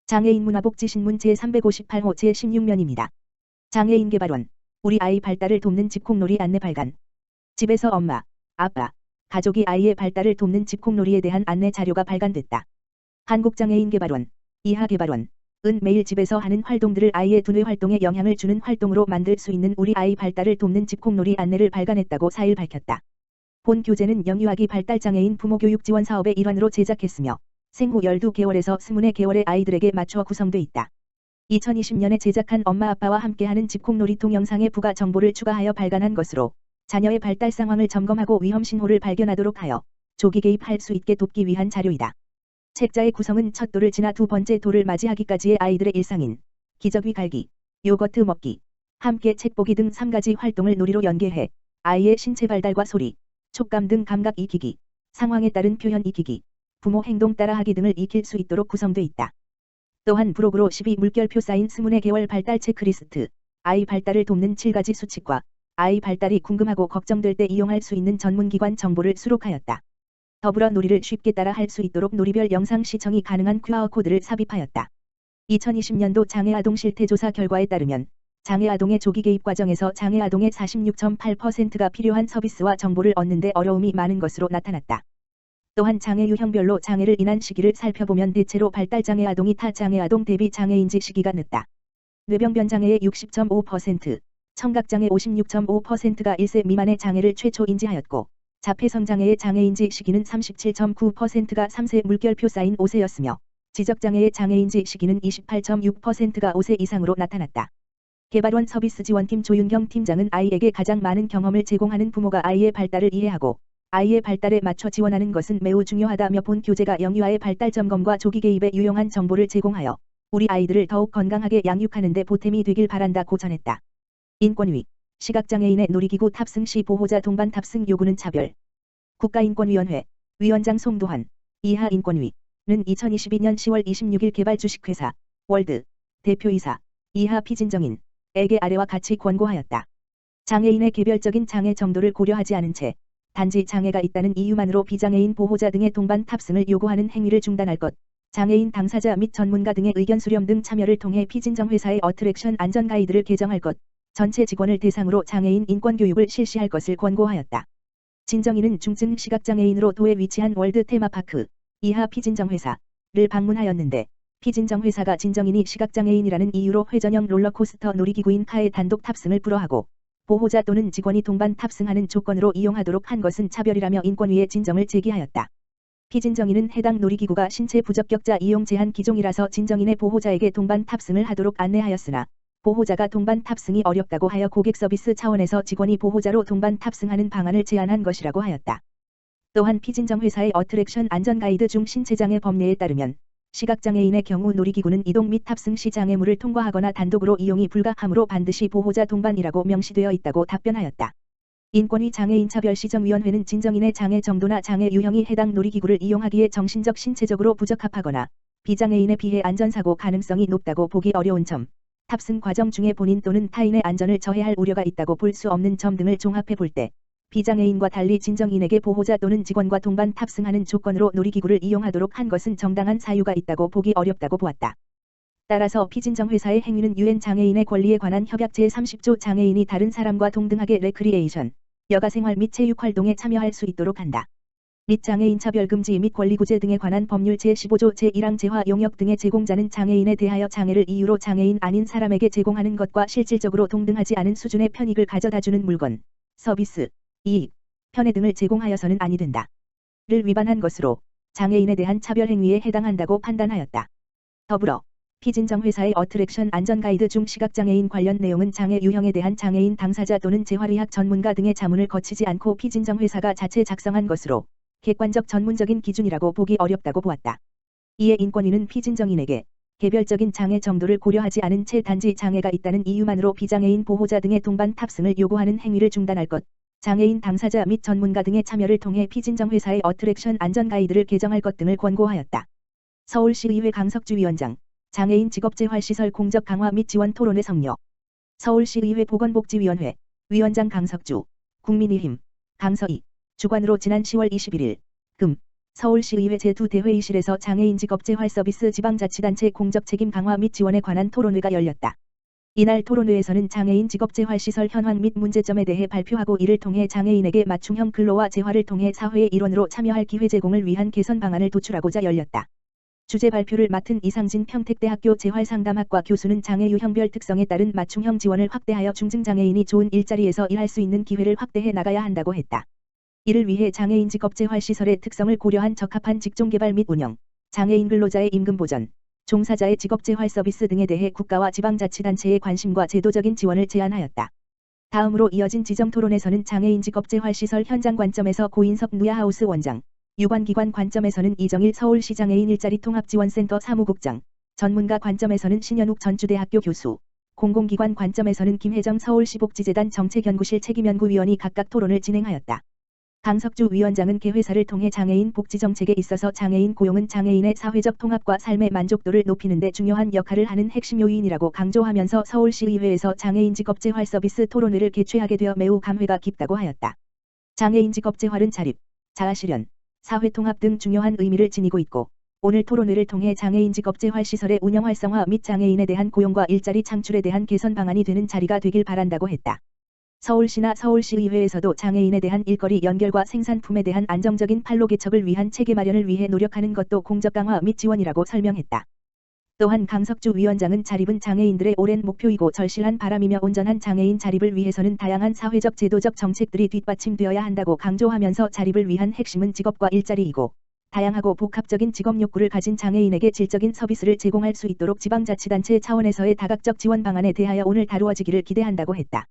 장애인 문화복지신문 제358호 제16면입니다. 장애인 개발원, 우리 아이 발달을 돕는 집콕놀이 안내 발간. 집에서 엄마, 아빠, 가족이 아이의 발달을 돕는 집콕놀이에 대한 안내 자료가 발간됐다. 한국장애인개발원, 이하개발원, 은 매일 집에서 하는 활동들을 아이의 두뇌 활동에 영향을 주는 활동으로 만들 수 있는 우리 아이 발달을 돕는 집콕놀이 안내를 발간했다고 4일 밝혔다. 본 교재는 영유아기 발달장애인 부모교육 지원 사업의 일환으로 제작했으며 생후 12개월에서 24개월의 아이들에게 맞춰 구성돼 있다. 2020년에 제작한 엄마 아빠와 함께하는 집콕놀이 동영상에 부가 정보를 추가하여 발간한 것으로 자녀의 발달 상황을 점검하고 위험 신호를 발견하도록 하여 조기 개입할 수 있게 돕기 위한 자료이다. 책자의 구성은 첫 돌을 지나 두 번째 돌을 맞이하기까지의 아이들의 일상인 기저귀 갈기, 요거트 먹기, 함께 책 보기 등 3가지 활동을 놀이로 연계해 아이의 신체 발달과 소리, 촉감 등 감각 익히기, 상황에 따른 표현 익히기, 부모 행동 따라하기 등을 익힐 수 있도록 구성돼 있다. 또한 부록으로 12물결표 쌓인 24개월 발달 체크리스트, 아이 발달을 돕는 7가지 수칙과 아이 발달이 궁금하고 걱정될 때 이용할 수 있는 전문기관 정보를 수록하였다. 더불어 놀이를 쉽게 따라 할 수 있도록 놀이별 영상 시청이 가능한 QR코드를 삽입하였다. 2020년도 장애아동 실태조사 결과에 따르면 장애아동의 조기 개입 과정에서 장애아동의 46.8%가 필요한 서비스와 정보를 얻는 데 어려움이 많은 것으로 나타났다. 또한 장애 유형별로 장애를 인한 시기를 살펴보면 대체로 발달장애 아동이 타 장애아동 대비 장애인지 시기가 늦다. 뇌병변 장애의 60.5%, 청각장애 56.5%가 1세 미만의 장애를 최초 인지하였고 자폐성장애의 장애인지 시기는 37.9%가 3세 물결표 쌓인 5세였으며 지적장애의 장애인지 시기는 28.6%가 5세 이상으로 나타났다. 개발원 서비스 지원팀 조윤경 팀장은 아이에게 가장 많은 경험을 제공하는 부모가 아이의 발달을 이해하고 아이의 발달에 맞춰 지원하는 것은 매우 중요하다며 본 교재가 영유아의 발달 점검과 조기 개입에 유용한 정보를 제공하여 우리 아이들을 더욱 건강하게 양육하는 데 보탬이 되길 바란다고 전했다. 인권위, 시각장애인의 놀이기구 탑승 시 보호자 동반 탑승 요구는 차별. 국가인권위원회, 위원장 송도환, 이하인권위는 2022년 10월 26일 개발 주식회사, 월드, 대표이사, 이하 피진정인에게 아래와 같이 권고하였다. 장애인의 개별적인 장애 정도를 고려하지 않은 채 단지 장애가 있다는 이유만으로 비장애인 보호자 등의 동반 탑승을 요구하는 행위를 중단할 것, 장애인 당사자 및 전문가 등의 의견 수렴 등 참여를 통해 피진정 회사의 어트랙션 안전 가이드를 개정할 것, 전체 직원을 대상으로 장애인 인권 교육을 실시할 것을 권고하였다. 진정인은 중증 시각장애인으로 도에 위치한 월드 테마파크, 이하 피진정 회사를 방문하였는데 피진정 회사가 진정인이 시각장애인이라는 이유로 회전형 롤러코스터 놀이기구인 카의 단독 탑승을 불허하고 보호자 또는 직원이 동반 탑승하는 조건으로 이용하도록 한 것은 차별이라며 인권위에 진정을 제기하였다. 피진정인은 해당 놀이기구가 신체 부적격자 이용 제한 기종이라서 진정인의 보호자에게 동반 탑승을 하도록 안내하였으나 보호자가 동반 탑승이 어렵다고 하여 고객 서비스 차원에서 직원이 보호자로 동반 탑승하는 방안을 제안한 것이라고 하였다. 또한 피진정 회사의 어트랙션 안전 가이드 중 신체장애 법례에 따르면 시각장애인의 경우 놀이기구는 이동 및 탑승 시 장애물을 통과하거나 단독으로 이용이 불가하므로 반드시 보호자 동반이라고 명시되어 있다고 답변하였다. 인권위 장애인차별시정위원회는 진정인의 장애 정도나 장애 유형이 해당 놀이기구를 이용하기에 정신적 신체적으로 부적합하거나 비장애인에 비해 안전사고 가능성이 높다고 보기 어려운 점, 탑승 과정 중에 본인 또는 타인의 안전을 저해할 우려가 있다고 볼 수 없는 점 등을 종합해 볼 때 비장애인과 달리 진정인에게 보호자 또는 직원과 동반 탑승하는 조건으로 놀이기구를 이용하도록 한 것은 정당한 사유가 있다고 보기 어렵다고 보았다. 따라서 피진정 회사의 행위는 유엔 장애인의 권리에 관한 협약 제30조 장애인이 다른 사람과 동등하게 레크리에이션, 여가생활 및 체육활동에 참여할 수 있도록 한다. 및 장애인 차별금지 및 권리구제 등에 관한 법률 제15조 제1항 재화 용역 등의 제공자는 장애인에 대하여 장애를 이유로 장애인 아닌 사람에게 제공하는 것과 실질적으로 동등하지 않은 수준의 편익을 가져다주는 물건, 서비스, 이익, 편의 등을 제공하여서는 아니 된다. 를 위반한 것으로 장애인에 대한 차별행위에 해당한다고 판단하였다. 더불어 피진정 회사의 어트랙션 안전 가이드 중 시각장애인 관련 내용은 장애 유형에 대한 장애인 당사자 또는 재활의학 전문가 등의 자문을 거치지 않고 피진정 회사가 자체 작성한 것으로 객관적 전문적인 기준이라고 보기 어렵다고 보았다. 이에 인권위는 피진정인에게 개별적인 장애 정도를 고려하지 않은 채 단지 장애가 있다는 이유만으로 비장애인 보호자 등의 동반 탑승을 요구하는 행위를 중단할 것, 장애인 당사자 및 전문가 등의 참여를 통해 피진정 회사의 어트랙션 안전 가이드를 개정할 것 등을 권고하였다. 서울시의회 강석주 위원장, 장애인 직업재활시설 공적 강화 및 지원 토론회 성료. 서울시의회 보건복지위원회, 위원장 강석주, 국민의힘, 강서희, 주관으로 지난 10월 21일, 금, 서울시의회 제2대회의실에서 장애인 직업재활 서비스 지방자치단체 공적책임 강화 및 지원에 관한 토론회가 열렸다. 이날 토론회에서는 장애인 직업재활시설 현황 및 문제점에 대해 발표하고 이를 통해 장애인에게 맞춤형 근로와 재활을 통해 사회의 일원으로 참여할 기회 제공을 위한 개선 방안을 도출하고자 열렸다. 주제 발표를 맡은 이상진 평택대학교 재활상담학과 교수는 장애 유형별 특성에 따른 맞춤형 지원을 확대하여 중증장애인이 좋은 일자리에서 일할 수 있는 기회를 확대해 나가야 한다고 했다. 이를 위해 장애인 직업재활시설의 특성을 고려한 적합한 직종개발 및 운영, 장애인 근로자의 임금 보전, 종사자의 직업재활 서비스 등에 대해 국가와 지방자치단체의 관심과 제도적인 지원을 제안하였다. 다음으로 이어진 지정토론에서는 장애인 직업재활시설 현장 관점에서 고인석 누야하우스 원장, 유관기관 관점에서는 이정일 서울시 장애인 일자리 통합지원센터 사무국장, 전문가 관점에서는 신현욱 전주대학교 교수, 공공기관 관점에서는 김혜정 서울시복지재단 정책연구실 책임연구위원이 각각 토론을 진행하였다. 강석주 위원장은 개회사를 통해 장애인 복지정책에 있어서 장애인 고용은 장애인의 사회적 통합과 삶의 만족도를 높이는 데 중요한 역할을 하는 핵심 요인이라고 강조하면서 서울시의회에서 장애인 직업재활 서비스 토론회를 개최하게 되어 매우 감회가 깊다고 하였다. 장애인 직업재활은 자립, 자아실현, 사회통합 등 중요한 의미를 지니고 있고 오늘 토론회를 통해 장애인 직업재활 시설의 운영 활성화 및 장애인에 대한 고용과 일자리 창출에 대한 개선 방안이 되는 자리가 되길 바란다고 했다. 서울시나 서울시의회에서도 장애인에 대한 일거리 연결과 생산품에 대한 안정적인 판로 개척을 위한 체계 마련을 위해 노력하는 것도 공적 강화 및 지원이라고 설명했다. 또한 강석주 위원장은 자립은 장애인들의 오랜 목표이고 절실한 바람이며 온전한 장애인 자립을 위해서는 다양한 사회적 제도적 정책들이 뒷받침되어야 한다고 강조하면서 자립을 위한 핵심은 직업과 일자리이고 다양하고 복합적인 직업 욕구를 가진 장애인에게 질적인 서비스를 제공할 수 있도록 지방자치단체 차원에서의 다각적 지원 방안에 대하여 오늘 다루어지기를 기대한다고 했다.